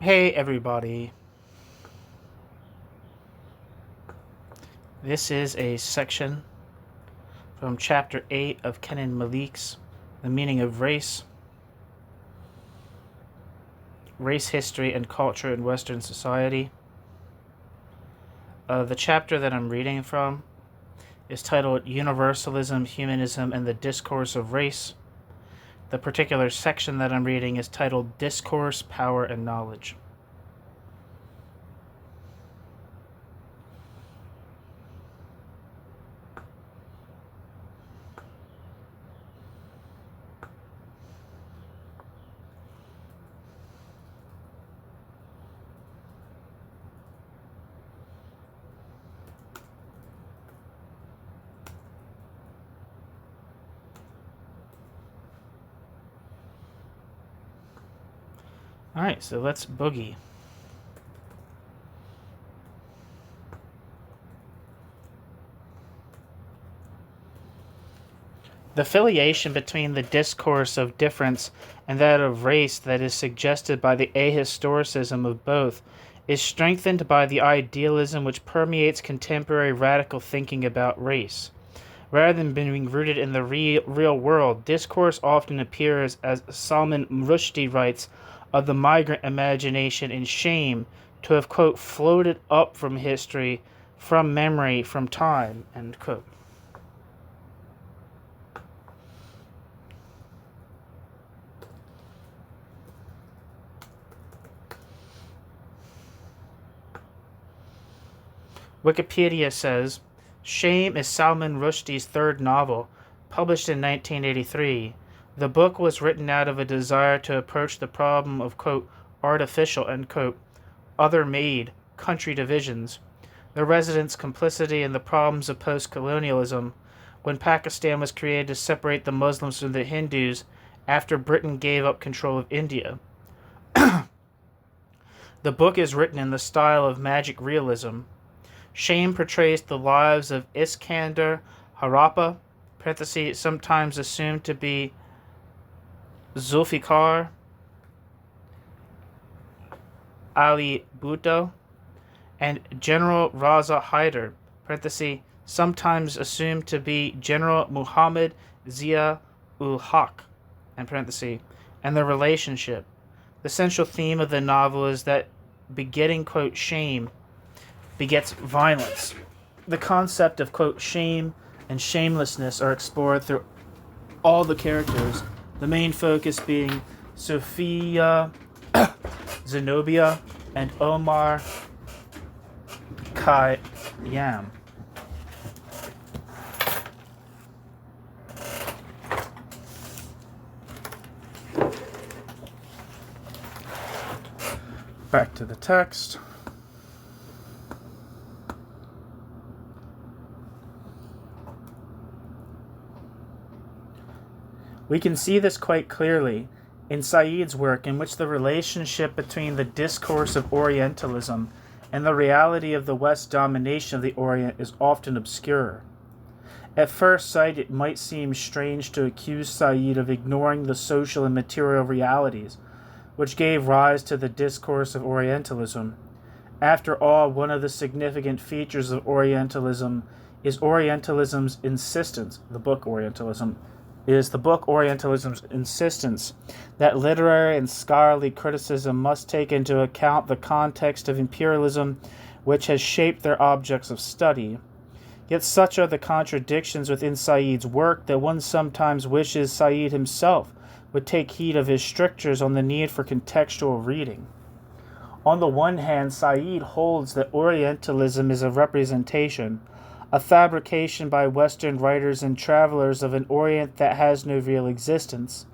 Hey everybody, this is a section from chapter 8 of Kenan Malik's The Meaning of Race, Race History and Culture in Western Society. The chapter that I'm reading from is titled Universalism, Humanism, and the Discourse of Race. The particular section that I'm reading is titled Discourse, Power, and Knowledge. Alright, so let's boogie. The affiliation between the discourse of difference and that of race that is suggested by the ahistoricism of both is strengthened by the idealism which permeates contemporary radical thinking about race. Rather than being rooted in the real world, discourse often appears, as Salman Rushdie writes, of the migrant imagination in shame, to have, quote, floated up from history, from memory, from time, end quote. Wikipedia says, Shame is Salman Rushdie's third novel, published in 1983. The book was written out of a desire to approach the problem of, quote, artificial, end quote, other-made, country divisions, the residents' complicity in the problems of post-colonialism, when Pakistan was created to separate the Muslims from the Hindus after Britain gave up control of India. The book is written in the style of magic realism. Shame portrays the lives of Iskander Harappa, sometimes assumed to be Zulfikar Ali Bhutto, and General Raza Hyder, sometimes assumed to be General Muhammad Zia-ul-Haq, and their relationship. The central theme of the novel is that begetting, quote, shame begets violence. The concept of, quote, shame and shamelessness are explored through all the characters, the main focus being Sophia, Zenobia, and Omar Khayyam. Back to the text. We can see this quite clearly in Said's work, in which the relationship between the discourse of Orientalism and the reality of the West's domination of the Orient is often obscure. At first sight, it might seem strange to accuse Said of ignoring the social and material realities which gave rise to the discourse of Orientalism. After all, one of the significant features of Orientalism is Orientalism's insistence, the book Orientalism's insistence that literary and scholarly criticism must take into account the context of imperialism which has shaped their objects of study. Yet such are the contradictions within Said's work that one sometimes wishes Said himself would take heed of his strictures on the need for contextual reading. On the one hand, Said holds that Orientalism is a representation, a fabrication by Western writers and travelers of an Orient that has no real existence.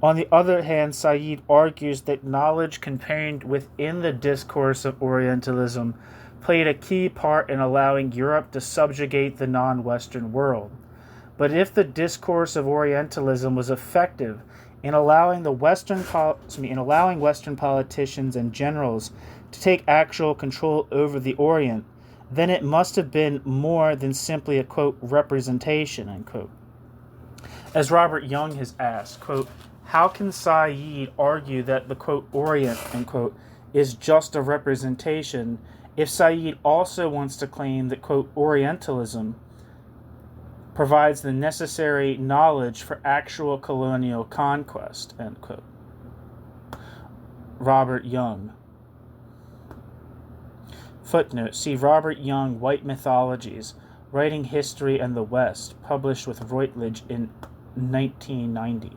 On the other hand, Said argues that knowledge contained within the discourse of Orientalism played a key part in allowing Europe to subjugate the non-Western world. But if the discourse of Orientalism was effective in allowing Western politicians and generals to take actual control over the Orient, then it must have been more than simply a, quote, representation, end quote. As Robert Young has asked, quote, how can Said argue that the, quote, Orient, end quote, is just a representation, if Said also wants to claim that, quote, Orientalism provides the necessary knowledge for actual colonial conquest, end quote. Robert Young. Footnote, see Robert Young, White Mythologies, Writing History and the West, published with Routledge in 1990.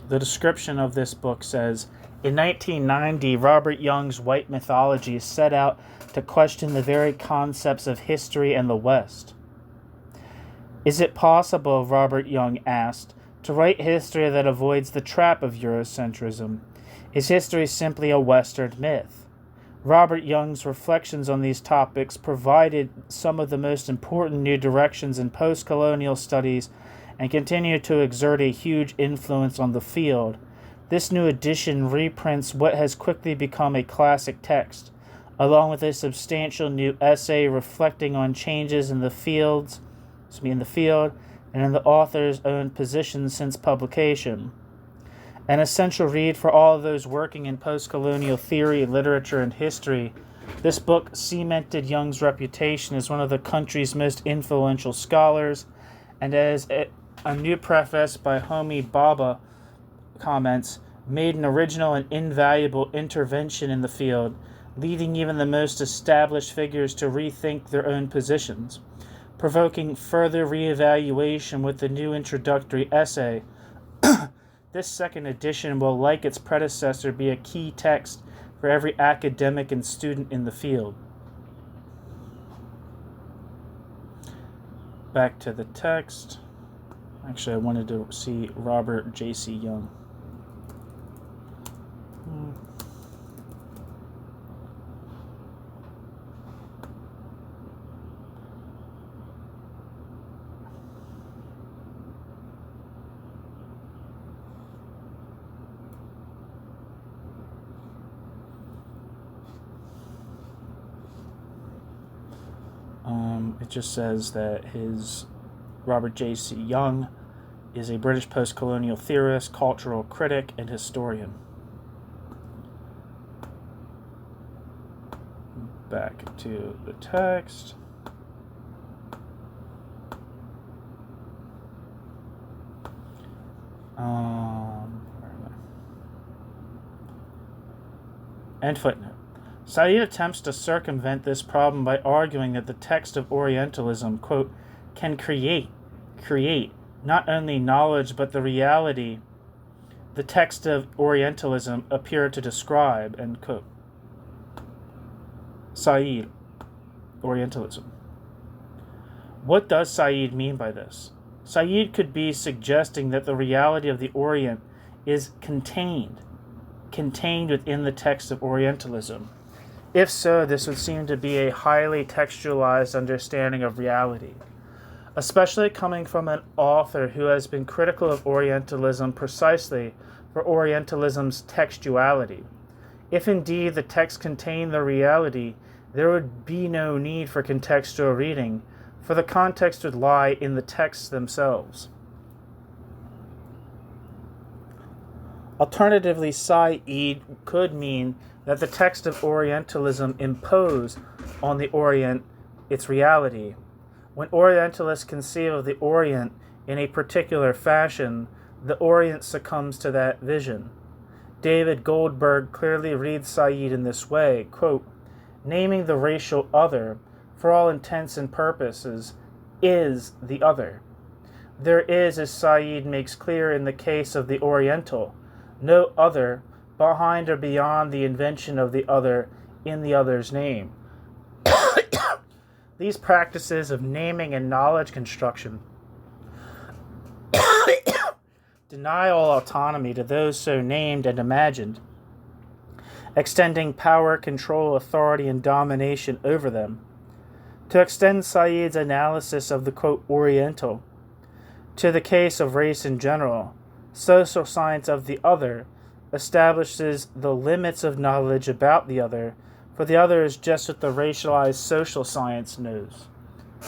The description of this book says, in 1990, Robert Young's White Mythologies set out to question the very concepts of history and the West. Is it possible, Robert Young asked, to write history that avoids the trap of Eurocentrism? Is history simply a Western myth? Robert Young's reflections on these topics provided some of the most important new directions in post-colonial studies and continue to exert a huge influence on the field. This new edition reprints what has quickly become a classic text, along with a substantial new essay reflecting on changes in the field and in the author's own position since publication. An essential read for all of those working in post-colonial theory, literature, and history, this book cemented Young's reputation as one of the country's most influential scholars, and as a new preface by Homi Bhabha comments, made an original and invaluable intervention in the field, leading even the most established figures to rethink their own positions, provoking further reevaluation with the new introductory essay. This second edition will, like its predecessor, be a key text for every academic and student in the field. Back to the text. Actually, I wanted to see Robert J.C. Young. It just says that Robert J.C. Young is a British post-colonial theorist, cultural critic, and historian. Back to the text. End footnote. Said attempts to circumvent this problem by arguing that the text of Orientalism, quote, can create not only knowledge but the reality the text of Orientalism appear to describe, end quote. Said, Orientalism. What does Said mean by this? Said could be suggesting that the reality of the Orient is contained within the text of Orientalism. If so, this would seem to be a highly textualized understanding of reality, especially coming from an author who has been critical of Orientalism precisely for Orientalism's textuality. If indeed the text contained the reality, there would be no need for contextual reading, for the context would lie in the texts themselves. Alternatively, Said could mean that the text of Orientalism impose on the Orient its reality. When Orientalists conceive of the Orient in a particular fashion, the Orient succumbs to that vision. David Goldberg clearly reads Said in this way, quote, naming the racial other, for all intents and purposes, is the other. There is, as Said makes clear in the case of the Oriental, no other behind or beyond the invention of the other in the other's name. These practices of naming and knowledge construction deny all autonomy to those so named and imagined, extending power, control, authority, and domination over them. To extend Said's analysis of the, quote, Oriental to the case of race in general, social science of the other establishes the limits of knowledge about the other For the other is just what the racialized social science knows.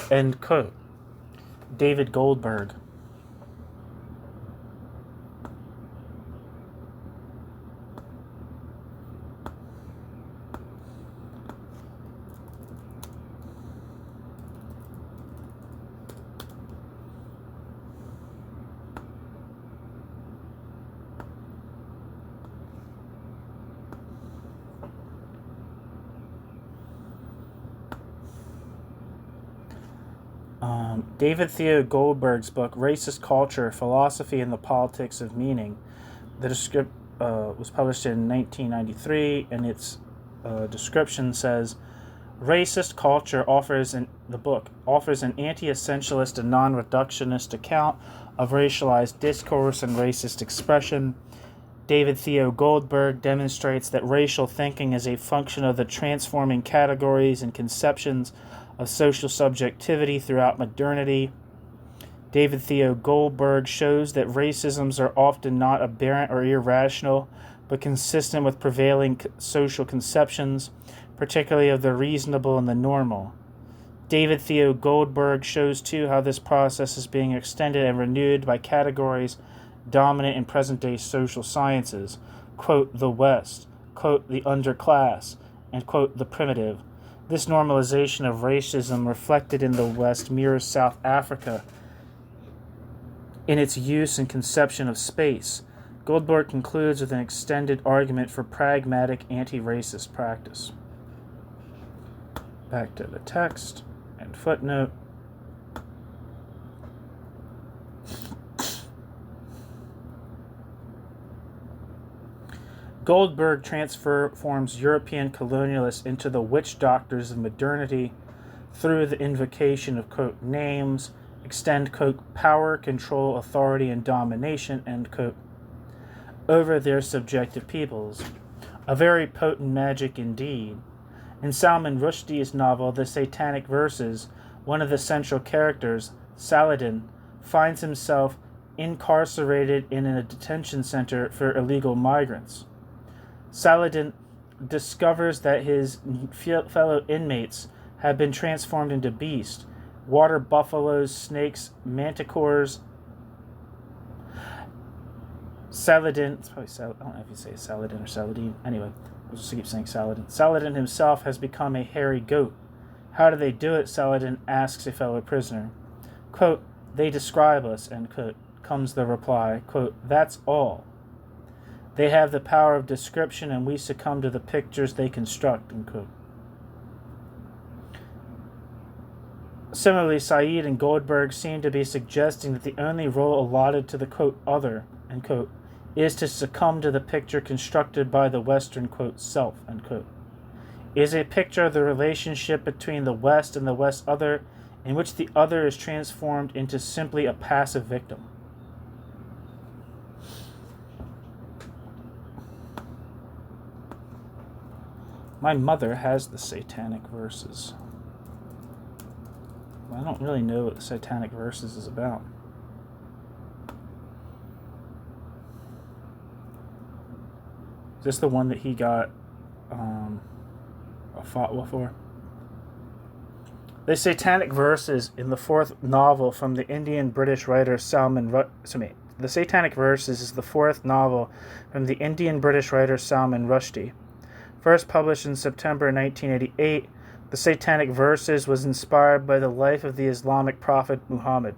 End quote. David Goldberg. David Theo Goldberg's book, Racist Culture, Philosophy and the Politics of Meaning, was published in 1993, and its description says, racist culture offers an anti-essentialist and non-reductionist account of racialized discourse and racist expression. David Theo Goldberg demonstrates that racial thinking is a function of the transforming categories and conceptions of social subjectivity throughout modernity. David Theo Goldberg shows that racisms are often not aberrant or irrational, but consistent with prevailing social conceptions, particularly of the reasonable and the normal. David Theo Goldberg shows too how this process is being extended and renewed by categories dominant in present-day social sciences, quote, the West, quote, the underclass, and, quote, the primitive. This normalization of racism reflected in the West mirrors South Africa in its use and conception of space. Goldberg concludes with an extended argument for pragmatic anti-racist practice. Back to the text and footnote. Goldberg transforms European colonialists into the witch doctors of modernity through the invocation of, quote, names, extend, quote, power, control, authority, and domination, end quote, over their subjective peoples. A very potent magic indeed. In Salman Rushdie's novel, The Satanic Verses, one of the central characters, Saladin, finds himself incarcerated in a detention center for illegal migrants. Saladin discovers that his fellow inmates have been transformed into beasts, water buffaloes, snakes, manticores. Saladin, it's probably I don't know if you say Saladin or Saladin. Anyway, I'll just keep saying Saladin. Saladin himself has become a hairy goat. How do they do it? Saladin asks a fellow prisoner. Quote, they describe us, end quote, comes the reply. Quote, that's all. They have the power of description, and we succumb to the pictures they construct, end quote. Similarly, Said and Goldberg seem to be suggesting that the only role allotted to the, quote, other, end quote, is to succumb to the picture constructed by the Western, quote, self, end quote. It is a picture of the relationship between the West and the West other, in which the other is transformed into simply a passive victim. My mother has the Satanic Verses. I don't really know what the Satanic Verses is about. Is this the one that he got a fatwa for? The Satanic Verses in the fourth novel from the Indian-British writer The Satanic Verses is the fourth novel from the Indian-British writer Salman Rushdie. First published in September 1988, The Satanic Verses was inspired by the life of the Islamic prophet Muhammad.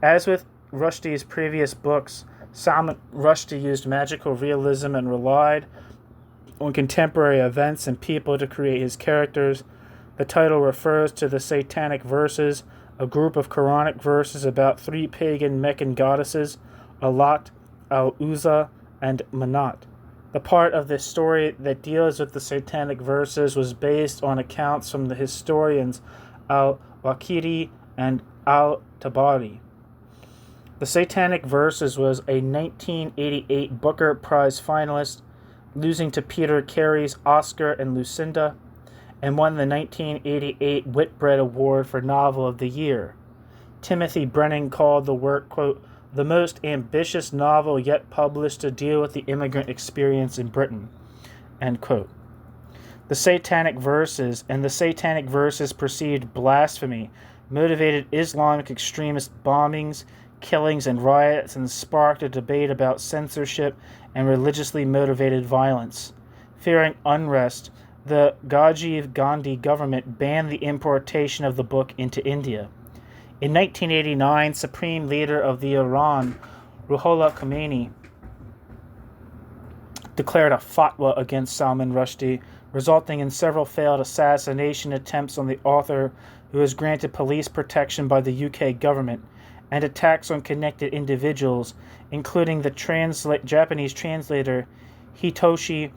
As with Rushdie's previous books, Salman Rushdie used magical realism and relied on contemporary events and people to create his characters. The title refers to the Satanic Verses, a group of Quranic verses about three pagan Meccan goddesses, Alat, Al-Uzza, and Manat. The part of this story that deals with the Satanic Verses was based on accounts from the historians Al-Waqidi and Al-Tabari. The Satanic Verses was a 1988 Booker Prize finalist, losing to Peter Carey's Oscar and Lucinda, and won the 1988 Whitbread Award for Novel of the Year. Timothy Brennan called the work, quote, the most ambitious novel yet published to deal with the immigrant experience in Britain, end quote. The Satanic Verses and the Satanic Verses perceived blasphemy, motivated Islamic extremist bombings, killings, and riots, and sparked a debate about censorship and religiously motivated violence. Fearing unrest, the Rajiv Gandhi government banned the importation of the book into India. In 1989, Supreme Leader of the Iran, Ruhollah Khomeini, declared a fatwa against Salman Rushdie, resulting in several failed assassination attempts on the author, who was granted police protection by the UK government, and attacks on connected individuals, including the Japanese translator Hitoshi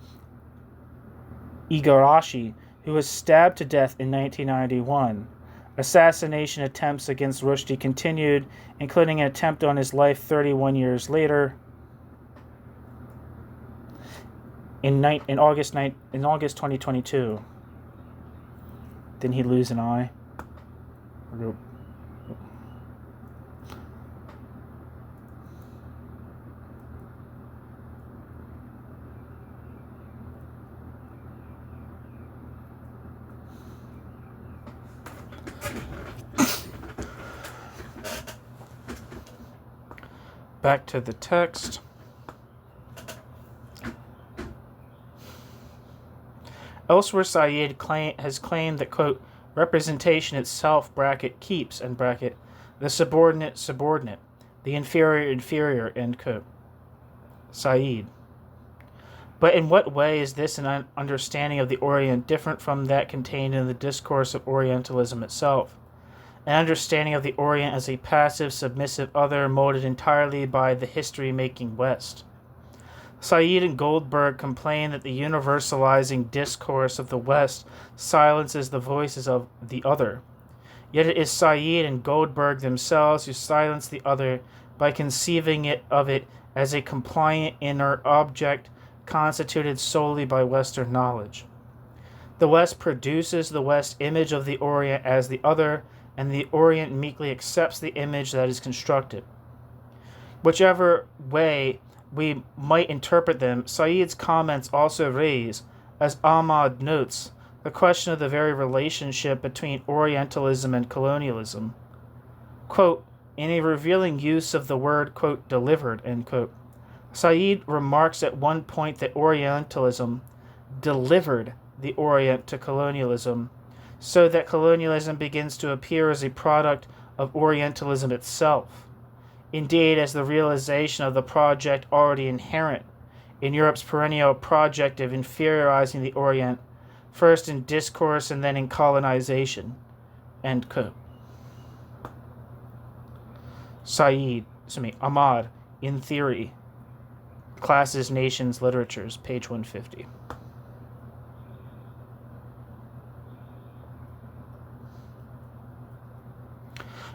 Igarashi, who was stabbed to death in 1991. Assassination attempts against Rushdie continued, including an attempt on his life 31 years later. In August 2022. Didn't he lose an eye? Back to the text. Elsewhere, Said has claimed that, quote, representation itself, bracket, keeps, end bracket, the subordinate, the inferior, end quote. Said. But in what way is this an understanding of the Orient different from that contained in the Discourse of Orientalism itself? An understanding of the Orient as a passive, submissive other molded entirely by the history-making West. Said and Goldberg complain that the universalizing discourse of the West silences the voices of the other. Yet it is Said and Goldberg themselves who silence the other by conceiving of it as a compliant inert object constituted solely by Western knowledge. The West produces the West image of the Orient as the other, and the Orient meekly accepts the image that is constructed. Whichever way we might interpret them, Said's comments also raise, as Ahmad notes, the question of the very relationship between Orientalism and colonialism. Quote, in a revealing use of the word, quote, delivered, end quote, Said remarks at one point that Orientalism delivered the Orient to colonialism, so that colonialism begins to appear as a product of Orientalism itself. Indeed, as the realization of the project already inherent in Europe's perennial project of inferiorizing the Orient, first in discourse and then in colonization. End quote. Ahmad, in Theory, Classes, Nations, Literatures, page 150.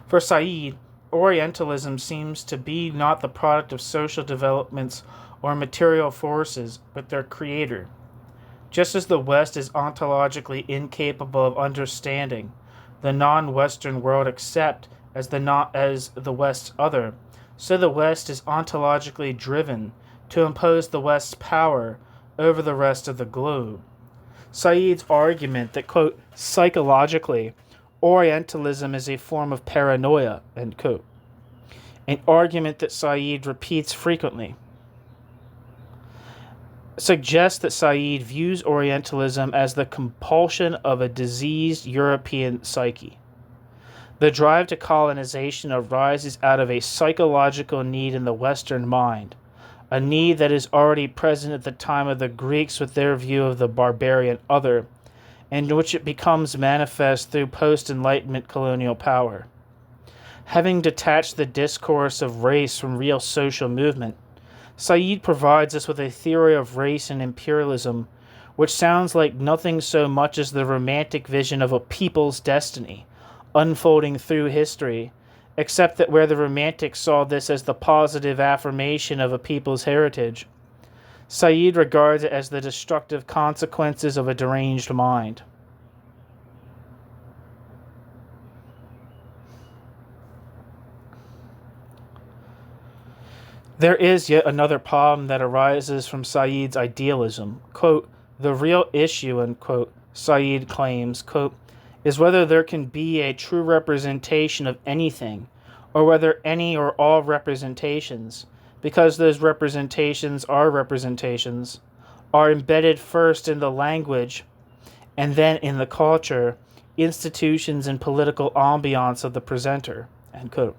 For Said, Orientalism seems to be not the product of social developments or material forces, but their creator. Just as the West is ontologically incapable of understanding the non-Western world except as the West's other, so the West is ontologically driven to impose the West's power over the rest of the globe. Said's argument that, quote, psychologically, Orientalism is a form of paranoia, end quote, an argument that Said repeats frequently, suggests that Said views Orientalism as the compulsion of a diseased European psyche. The drive to colonization arises out of a psychological need in the Western mind, a need that is already present at the time of the Greeks with their view of the barbarian other, and in which it becomes manifest through post-Enlightenment colonial power. Having detached the discourse of race from real social movement, Said provides us with a theory of race and imperialism, which sounds like nothing so much as the romantic vision of a people's destiny, unfolding through history, except that where the Romantics saw this as the positive affirmation of a people's heritage, Said regards it as the destructive consequences of a deranged mind. There is yet another problem that arises from Said's idealism. Quote, The real issue, end quote, Said claims, quote, is whether there can be a true representation of anything, or whether any or all representations, because those representations, are embedded first in the language and then in the culture, institutions, and political ambiance of the presenter, end quote.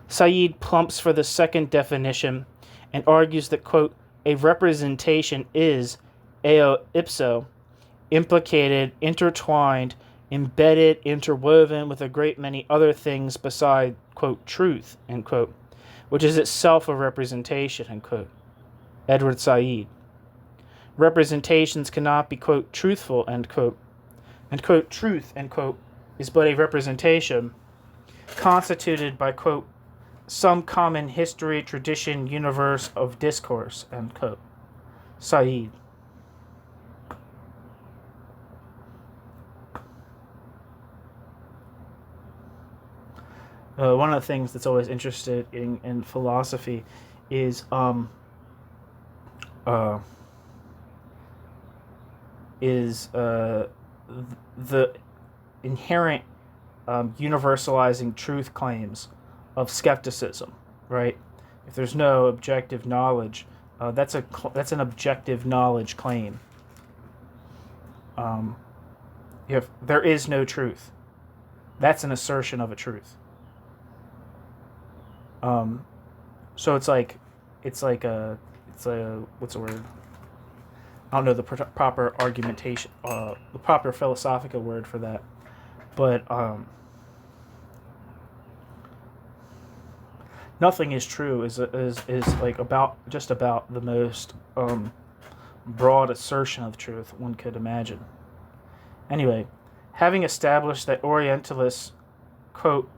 Said plumps for the second definition and argues that, quote, a representation is, eo ipso, implicated, intertwined, embedded, interwoven with a great many other things beside, quote, truth, end quote, which is itself a representation, end quote. Edward Said. Representations cannot be, quote, truthful, end quote. And, quote, truth, end quote, is but a representation constituted by, quote, some common history, tradition, universe of discourse, end quote. Said. One of the things that's always interested in philosophy is the inherent universalizing truth claims of skepticism, right? If there's no objective knowledge, that's an objective knowledge claim. If there is no truth, that's an assertion of a truth. So it's like what's the word? I don't know the proper argumentation, the proper philosophical word for that, but nothing is true is like about the most broad assertion of truth one could imagine. Anyway, having established that Orientalists, quote,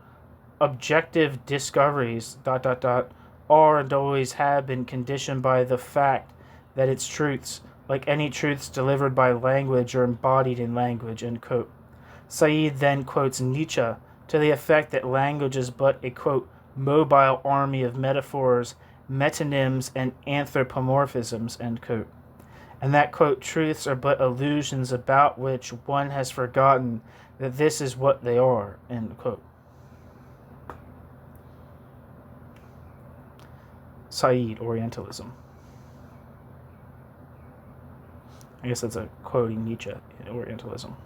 objective discoveries, ... are and always have been conditioned by the fact that its truths, like any truths delivered by language, are embodied in language, end quote. Said then quotes Nietzsche to the effect that language is but a, quote, mobile army of metaphors, metonyms, and anthropomorphisms, end quote. And that, quote, truths are but illusions about which one has forgotten that this is what they are, end quote. Said, Orientalism. I guess that's a quoting Nietzsche in Orientalism.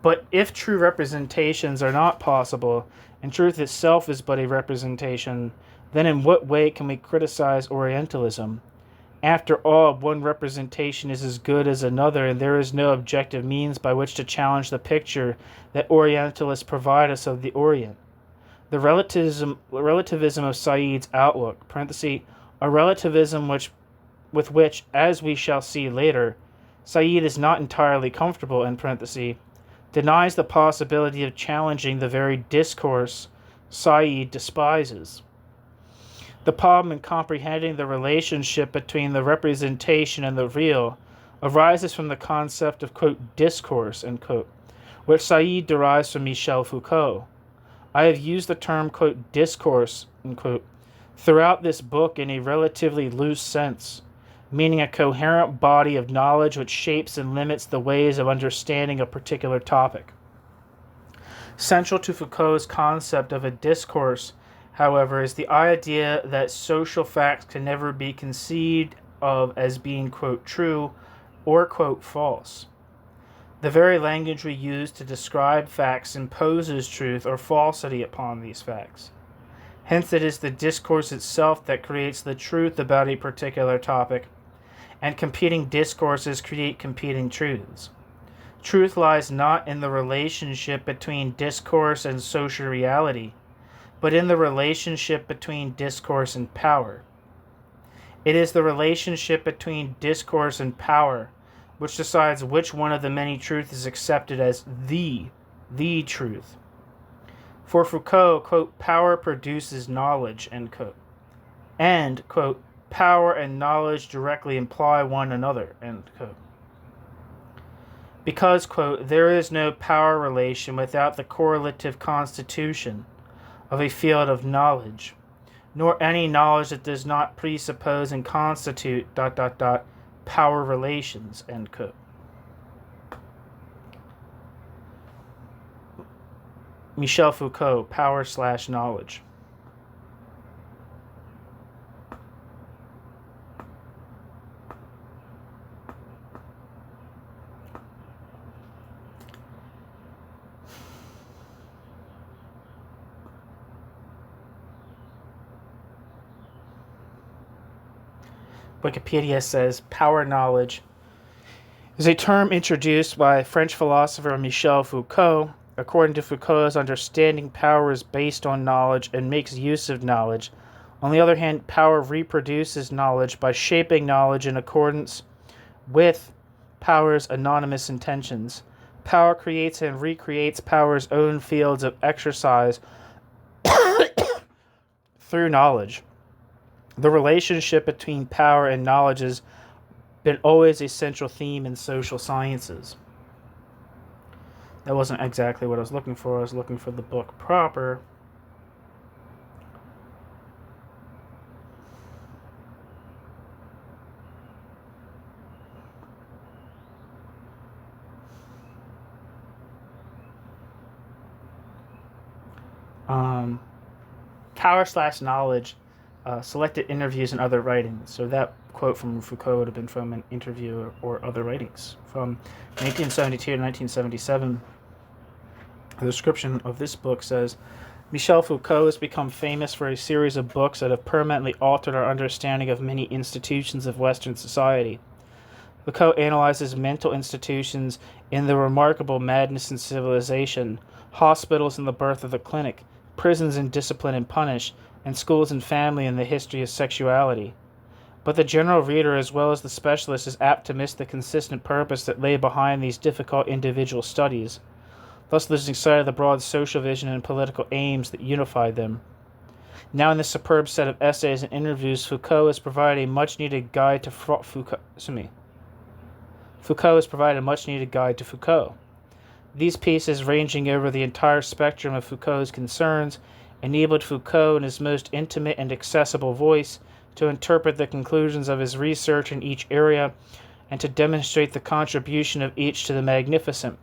But if true representations are not possible, and truth itself is but a representation, then in what way can we criticize Orientalism? After all, one representation is as good as another, and there is no objective means by which to challenge the picture that Orientalists provide us of the Orient. The relativism of Said's outlook, parenthesis, a relativism with which, as we shall see later, Said is not entirely comfortable, in parenthesis, denies the possibility of challenging the very discourse Said despises. The problem in comprehending the relationship between the representation and the real arises from the concept of, quote, discourse, end quote, which Said derives from Michel Foucault. I have used the term, quote, discourse, end quote, throughout this book in a relatively loose sense, meaning a coherent body of knowledge which shapes and limits the ways of understanding a particular topic. Central to Foucault's concept of a discourse, however, is the idea that social facts can never be conceived of as being, quote, true or, quote, false. The very language we use to describe facts imposes truth or falsity upon these facts. Hence it is the discourse itself that creates the truth about a particular topic, and competing discourses create competing truths. Truth lies not in the relationship between discourse and social reality, but in the relationship between discourse and power. It is the relationship between discourse and power which decides which one of the many truths is accepted as the truth. For Foucault, quote, power produces knowledge, end quote. And, quote, power and knowledge directly imply one another, end quote. Because, quote, there is no power relation without the correlative constitution of a field of knowledge, nor any knowledge that does not presuppose and constitute ... power relations, end quote. Michel Foucault, Power/Knowledge. Wikipedia says power knowledge is a term introduced by French philosopher Michel Foucault. According to Foucault's understanding, power is based on knowledge and makes use of knowledge. On the other hand, power reproduces knowledge by shaping knowledge in accordance with power's anonymous intentions. Power creates and recreates power's own fields of exercise through knowledge. The relationship between power and knowledge has been always a central theme in social sciences. That wasn't exactly what I was looking for. I was looking for the book proper. Power/Knowledge, selected interviews and other writings. So that quote from Foucault would have been from an interview or other writings. From 1972 to 1977, the description of this book says, Michel Foucault has become famous for a series of books that have permanently altered our understanding of many institutions of Western society. Foucault analyzes mental institutions in The Remarkable Madness and Civilization, hospitals in The Birth of the Clinic, prisons in Discipline and Punish, and schools and family in The History of Sexuality. But the general reader, as well as the specialist, is apt to miss the consistent purpose that lay behind these difficult individual studies, thus losing sight of the broad social vision and political aims that unified them. Now in this superb set of essays and interviews, Foucault has provided a much-needed guide to Foucault. These pieces, ranging over the entire spectrum of Foucault's concerns, enabled Foucault in his most intimate and accessible voice to interpret the conclusions of his research in each area and to demonstrate the contribution of each to the magnificent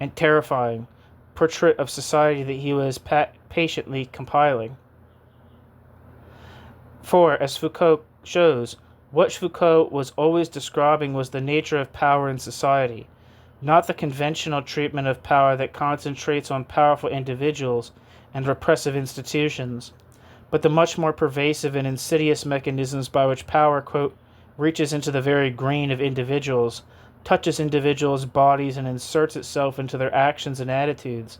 and terrifying portrait of society that he was patiently compiling. For, as Foucault shows, what Foucault was always describing was the nature of power in society, not the conventional treatment of power that concentrates on powerful individuals and repressive institutions, but the much more pervasive and insidious mechanisms by which power, quote, reaches into the very grain of individuals, touches individuals' bodies, and inserts itself into their actions and attitudes,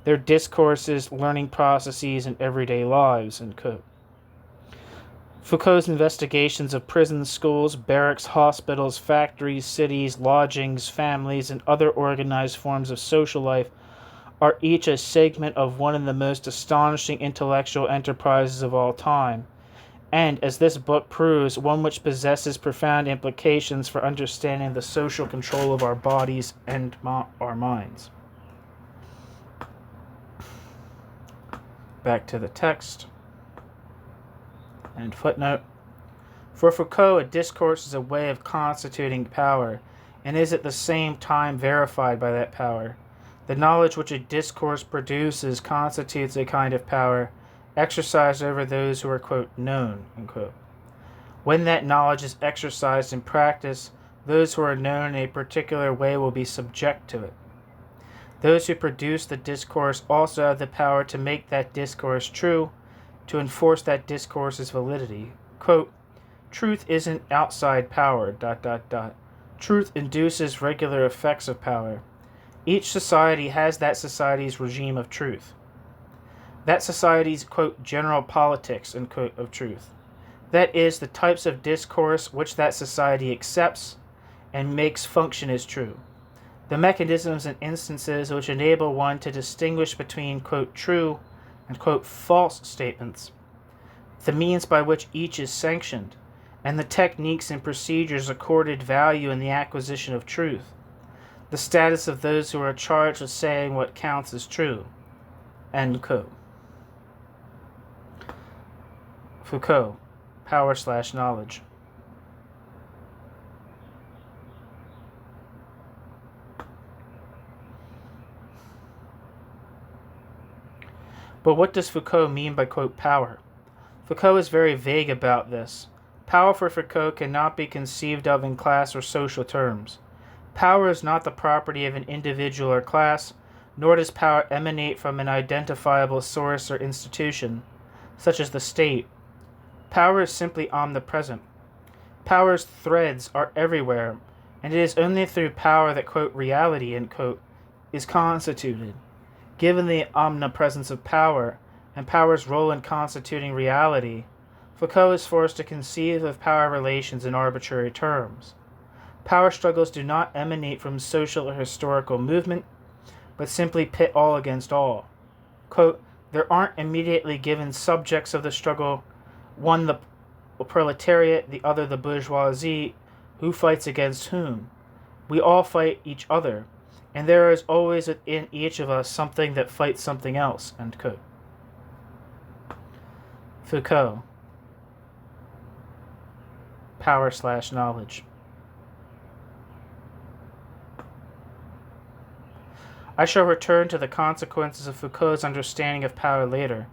their discourses, learning processes, and everyday lives, end quote. Foucault's investigations of prisons, schools, barracks, hospitals, factories, cities, lodgings, families, and other organized forms of social life are each a segment of one of the most astonishing intellectual enterprises of all time, and, as this book proves, one which possesses profound implications for understanding the social control of our bodies and our minds. Back to the text. And footnote. For Foucault, a discourse is a way of constituting power, and is at the same time verified by that power. The knowledge which a discourse produces constitutes a kind of power exercised over those who are, quote, known, unquote. When that knowledge is exercised in practice, those who are known in a particular way will be subject to it. Those who produce the discourse also have the power to make that discourse true, to enforce that discourse's validity. Quote, truth isn't outside power, ... Truth induces regular effects of power. Each society has that society's regime of truth. That society's, quote, general politics, unquote, of truth. That is, the types of discourse which that society accepts and makes function as true. The mechanisms and instances which enable one to distinguish between, quote, true and, quote, false statements. The means by which each is sanctioned, and the techniques and procedures accorded value in the acquisition of truth. The status of those who are charged with saying what counts as true. End quote. Foucault, Power/Knowledge. But what does Foucault mean by, quote, power? Foucault is very vague about this. Power for Foucault cannot be conceived of in class or social terms. Power is not the property of an individual or class, nor does power emanate from an identifiable source or institution, such as the state. Power is simply omnipresent. Power's threads are everywhere, and it is only through power that, quote, reality, end quote, is constituted. Given the omnipresence of power, and power's role in constituting reality, Foucault is forced to conceive of power relations in arbitrary terms. Power struggles do not emanate from social or historical movement, but simply pit all against all. Quote, there aren't immediately given subjects of the struggle, one the proletariat, the other the bourgeoisie, who fights against whom. We all fight each other, and there is always within each of us something that fights something else, end quote. Foucault. Power/knowledge. I shall return to the consequences of Foucault's understanding of power later.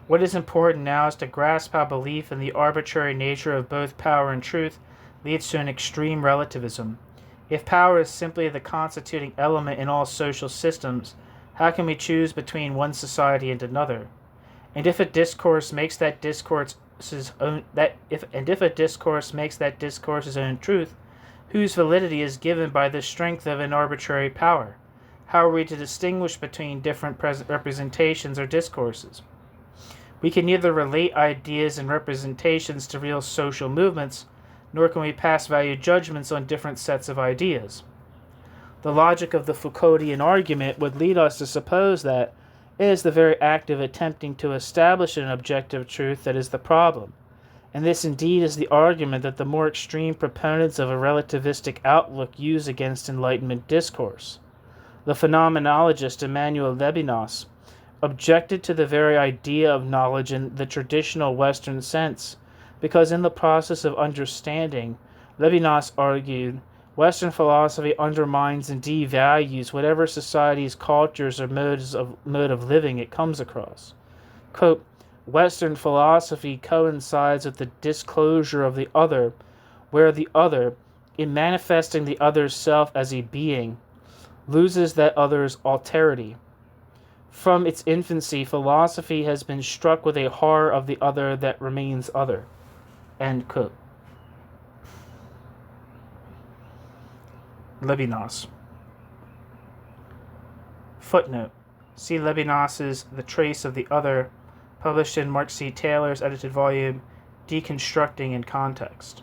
What is important now is to grasp how belief in the arbitrary nature of both power and truth leads to an extreme relativism. If power is simply the constituting element in all social systems, how can we choose between one society and another? And if a discourse makes that discourse his own truth, whose validity is given by the strength of an arbitrary power? How are we to distinguish between different representations or discourses? We can neither relate ideas and representations to real social movements, nor can we pass value judgments on different sets of ideas. The logic of the Foucauldian argument would lead us to suppose that it is the very act of attempting to establish an objective truth that is the problem, and this indeed is the argument that the more extreme proponents of a relativistic outlook use against Enlightenment discourse. The phenomenologist Emmanuel Levinas objected to the very idea of knowledge in the traditional Western sense, because in the process of understanding, Levinas argued, Western philosophy undermines and devalues whatever society's cultures or mode of living it comes across. Quote, Western philosophy coincides with the disclosure of the other, where the other, in manifesting the other's self as a being, loses that other's alterity. From its infancy, philosophy has been struck with a horror of the other that remains other. End quote. Levinas. Footnote. See Levinas's The Trace of the Other, published in Mark C. Taylor's edited volume, Deconstructing in Context.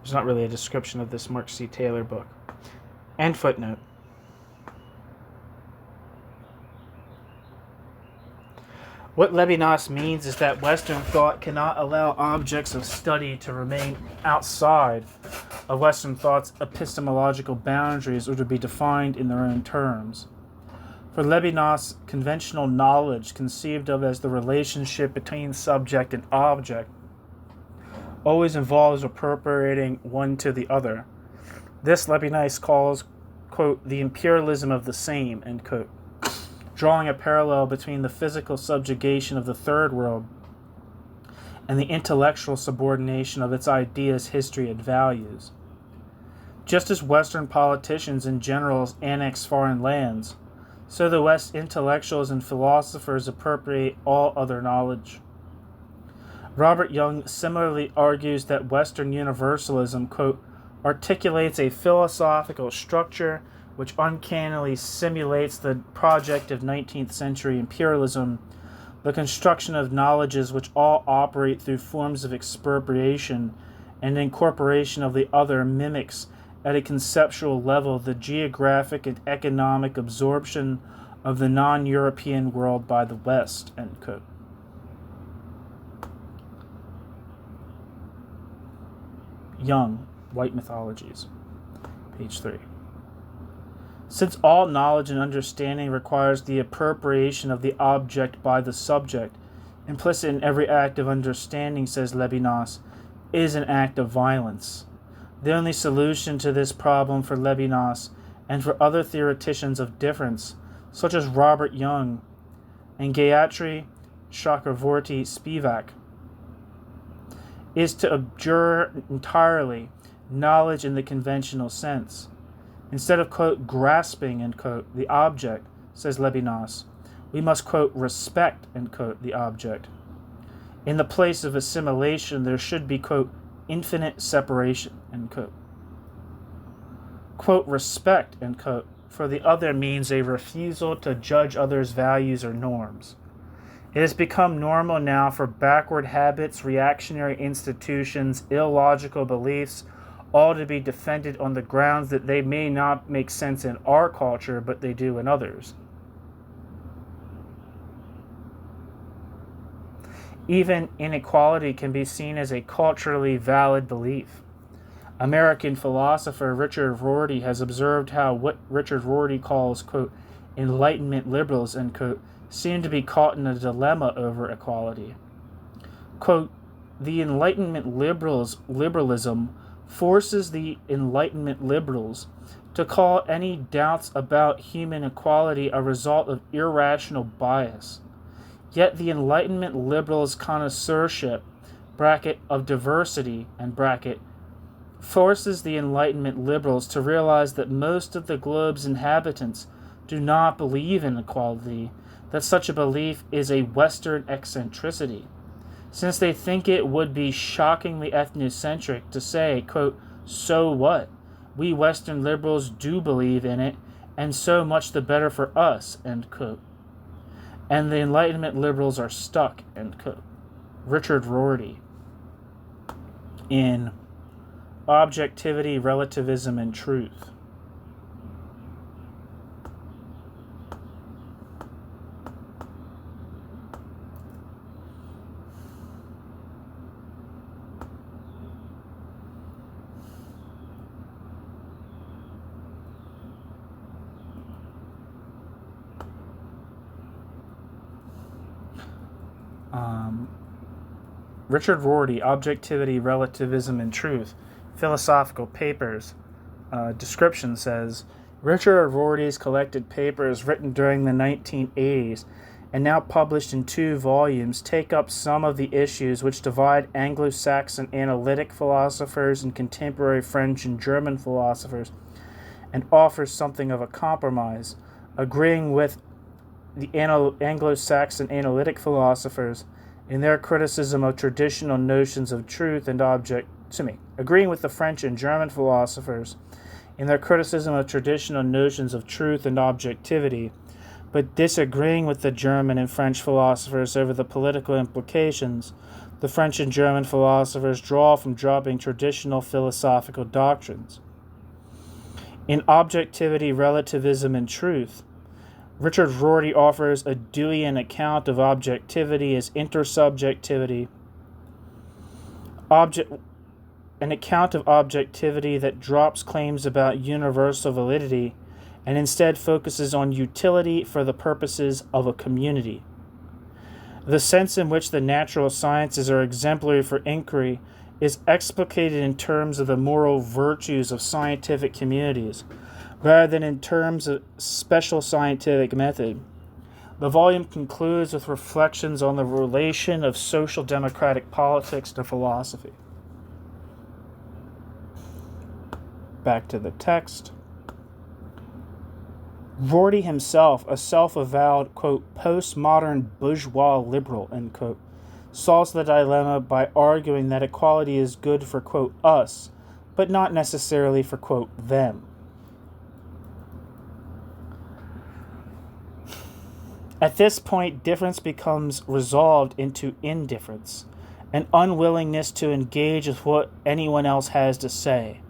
There's not really a description of this Mark C. Taylor book. And footnote. What Levinas means is that Western thought cannot allow objects of study to remain outside of Western thought's epistemological boundaries or to be defined in their own terms. For Levinas, conventional knowledge, conceived of as the relationship between subject and object, always involves appropriating one to the other. This Levinas calls, quote, the imperialism of the same, end quote, drawing a parallel between the physical subjugation of the third world and the intellectual subordination of its ideas, history, and values. Just as Western politicians and generals annex foreign lands, so the West intellectuals and philosophers appropriate all other knowledge. Robert Young similarly argues that Western Universalism, quote, articulates a philosophical structure which uncannily simulates the project of 19th century imperialism, The construction of knowledges which all operate through forms of expropriation and incorporation of the other mimics at a conceptual level the geographic and economic absorption of the non-European world by the West." End quote. Young, White Mythologies, page 3. Since all knowledge and understanding requires the appropriation of the object by the subject, implicit in every act of understanding, says Levinas, is an act of violence. The only solution to this problem for Levinas and for other theoreticians of difference, such as Robert Young and Gayatri Chakravorty Spivak, is to abjure entirely knowledge in the conventional sense. Instead of, quote, grasping, end quote, the object, says Levinas, we must, quote, respect, end quote, the object. In the place of assimilation, there should be, quote, infinite separation, end quote. Quote, respect, end quote, for the other means a refusal to judge others' values or norms. It has become normal now for backward habits, reactionary institutions, illogical beliefs, all to be defended on the grounds that they may not make sense in our culture, but they do in others. Even inequality can be seen as a culturally valid belief. American philosopher Richard Rorty has observed how what Richard Rorty calls, quote, Enlightenment liberals, end quote, seem to be caught in a dilemma over equality. Quote, the Enlightenment liberalism forces the Enlightenment liberals to call any doubts about human equality a result of irrational bias. Yet the Enlightenment liberals' connoisseurship, bracket, of diversity, and bracket, forces the Enlightenment liberals to realize that most of the globe's inhabitants do not believe in equality, that such a belief is a Western eccentricity, since they think it would be shockingly ethnocentric to say, quote, so what? We Western liberals do believe in it, and so much the better for us, end quote. And the Enlightenment liberals are stuck, end quote. Richard Rorty in Objectivity, Relativism, and Truth. Richard Rorty, Objectivity, Relativism, and Truth, Philosophical Papers. Description says, Richard Rorty's collected papers written during the 1980s and now published in 2 volumes take up some of the issues which divide Anglo-Saxon analytic philosophers and contemporary French and German philosophers and offers something of a compromise, agreeing with the Anglo-Saxon analytic philosophers in their criticism of traditional notions of truth and agreeing with the French and German philosophers in their criticism of traditional notions of truth and objectivity, but disagreeing with the German and French philosophers over the political implications the French and German philosophers draw from dropping traditional philosophical doctrines. In Objectivity, Relativism, and Truth, Richard Rorty offers a Deweyan account of objectivity as intersubjectivity, an account of objectivity that drops claims about universal validity and instead focuses on utility for the purposes of a community. The sense in which the natural sciences are exemplary for inquiry is explicated in terms of the moral virtues of scientific communities, rather than in terms of special scientific method. The volume concludes with reflections on the relation of social democratic politics to philosophy. Back to the text. Rorty himself, a self-avowed, quote, postmodern bourgeois liberal, end quote, solves the dilemma by arguing that equality is good for, quote, us, but not necessarily for, quote, them. At this point, difference becomes resolved into indifference, an unwillingness to engage with what anyone else has to say.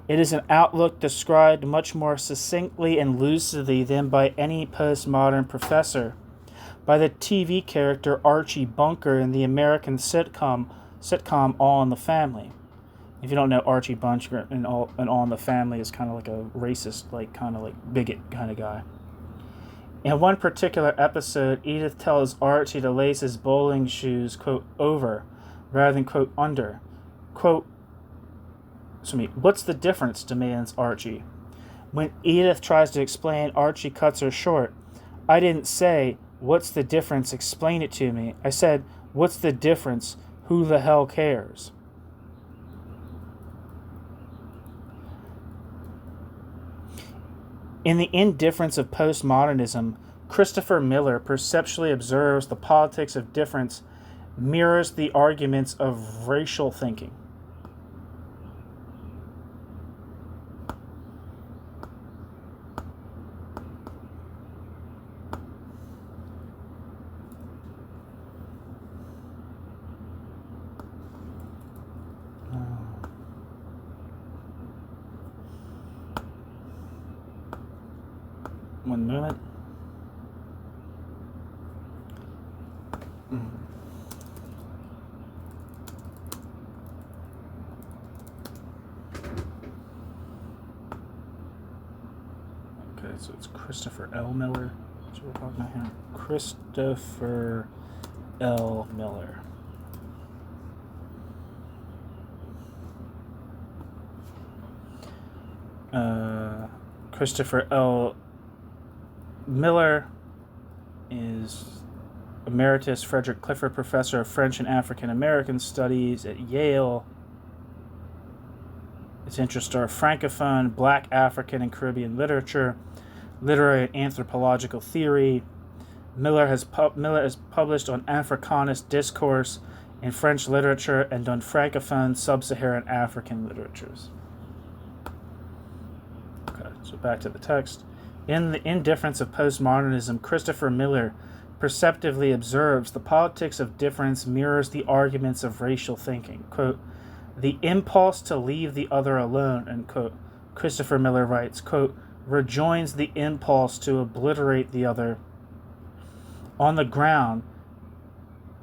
It is an outlook described much more succinctly and lucidly than by any postmodern professor, by the TV character Archie Bunker in the American sitcom All in the Family. If you don't know, Archie Bunker in All in the Family is kind of like a racist, kind of bigot kind of guy. In one particular episode, Edith tells Archie to lace his bowling shoes, quote, over, rather than, quote, under. Quote, what's the difference, demands Archie. When Edith tries to explain, Archie cuts her short. I didn't say, what's the difference, explain it to me. I said, what's the difference, who the hell cares? In The Indifference of Postmodernism, Christopher Miller perceptually observes the politics of difference mirrors the arguments of racial thinking. One moment. Okay, so it's Christopher L. Miller. That's what we're talking about here. Christopher L. Miller. Christopher L. Miller is Emeritus Frederick Clifford Professor of French and African American Studies at Yale. His interests are Francophone, Black, African, and Caribbean literature, literary and anthropological theory. Miller has published on Africanist discourse in French literature and on Francophone sub-Saharan African literatures. Okay, so back to the text. In The Indifference of Postmodernism, Christopher Miller perceptively observes the politics of difference mirrors the arguments of racial thinking. Quote, the impulse to leave the other alone, end quote, Christopher Miller writes, quote, rejoins the impulse to obliterate the other on the ground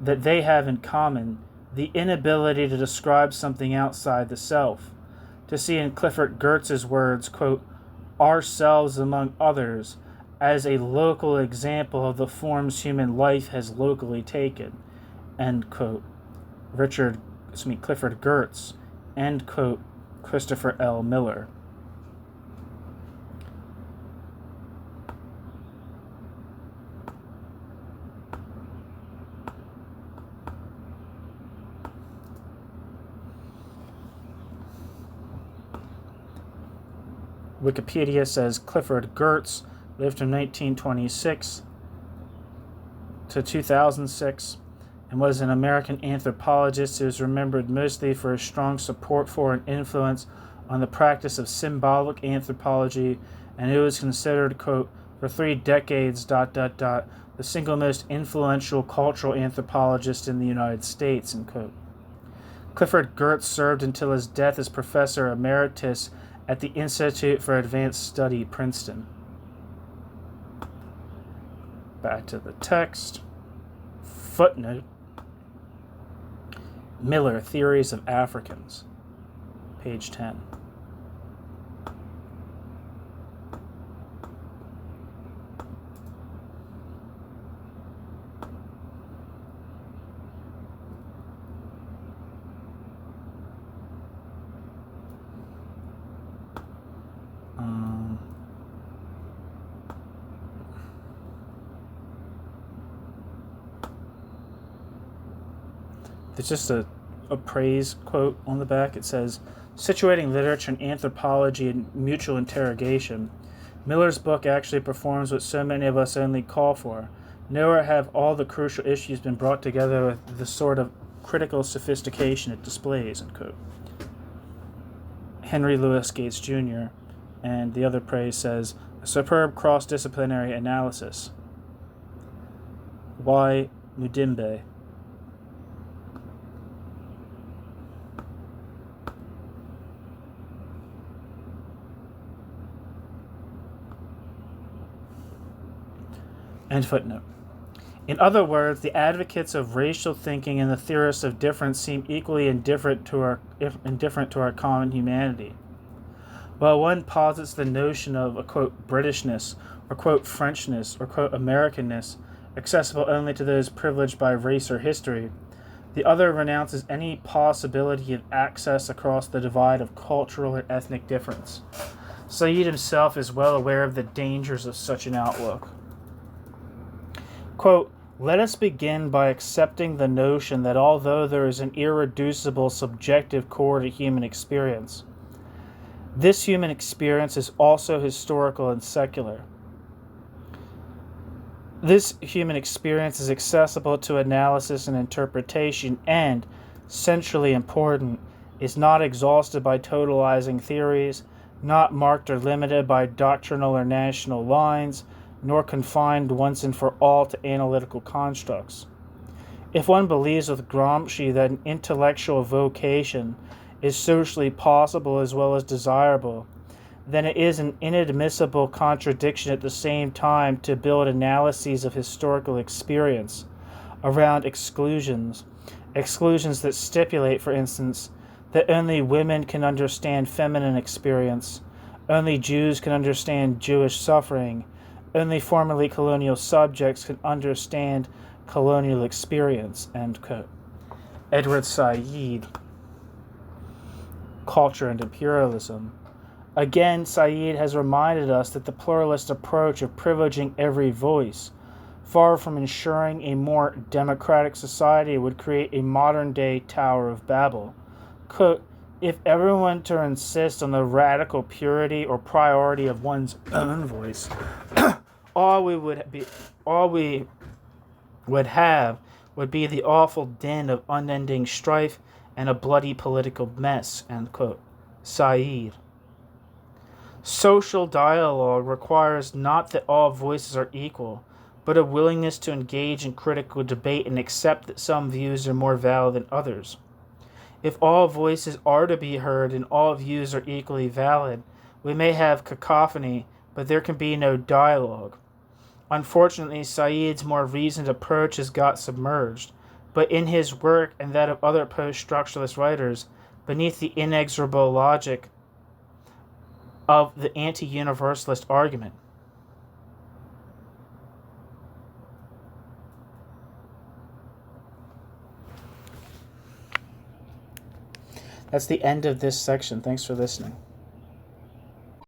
that they have in common the inability to describe something outside the self. To see in Clifford Geertz's words, quote, ourselves among others as a local example of the forms human life has locally taken, end quote. Clifford Geertz, end quote, Christopher L. Miller. Wikipedia says Clifford Geertz lived from 1926 to 2006 and was an American anthropologist who is remembered mostly for his strong support for and influence on the practice of symbolic anthropology, and who is considered, quote, for 3 decades, the single most influential cultural anthropologist in the United States, end quote. Clifford Geertz served until his death as professor emeritus at the Institute for Advanced Study, Princeton. Back to the text. Footnote. Miller, Theories of Africans. Page 10. There's just a praise quote on the back. It says, situating literature and anthropology in mutual interrogation, Miller's book actually performs what so many of us only call for. Nowhere have all the crucial issues been brought together with the sort of critical sophistication it displays, end quote. Henry Louis Gates Jr. And the other praise says, a superb cross-disciplinary analysis. Y. Mudimbe. End footnote. In other words, the advocates of racial thinking and the theorists of difference seem equally indifferent to our common humanity. While one posits the notion of a quote Britishness or quote Frenchness or quote Americanness accessible only to those privileged by race or history, the other renounces any possibility of access across the divide of cultural or ethnic difference. Said himself is well aware of the dangers of such an outlook. Quote, let us begin by accepting the notion that although there is an irreducible subjective core to human experience, this human experience is also historical and secular. This human experience is accessible to analysis and interpretation and, centrally important, is not exhausted by totalizing theories, not marked or limited by doctrinal or national lines, nor confined once and for all to analytical constructs. If one believes with Gramsci that an intellectual vocation is socially possible as well as desirable, then it is an inadmissible contradiction at the same time to build analyses of historical experience around exclusions that stipulate, for instance, that only women can understand feminine experience, only Jews can understand Jewish suffering, only formerly colonial subjects can understand colonial experience. End quote. Edward Said, Culture and Imperialism. Again, Said has reminded us that the pluralist approach of privileging every voice, far from ensuring a more democratic society, would create a modern-day Tower of Babel. Quote, if everyone to insist on the radical purity or priority of one's own voice, all we would have would be the awful din of unending strife and a bloody political mess. End quote. Said. Social dialogue requires not that all voices are equal, but a willingness to engage in critical debate and accept that some views are more valid than others. If all voices are to be heard and all views are equally valid, we may have cacophony, but there can be no dialogue. Unfortunately, Said's more reasoned approach has got submerged, but in his work and that of other post-structuralist writers, beneath the inexorable logic of the anti-universalist argument. That's the end of this section. Thanks for listening.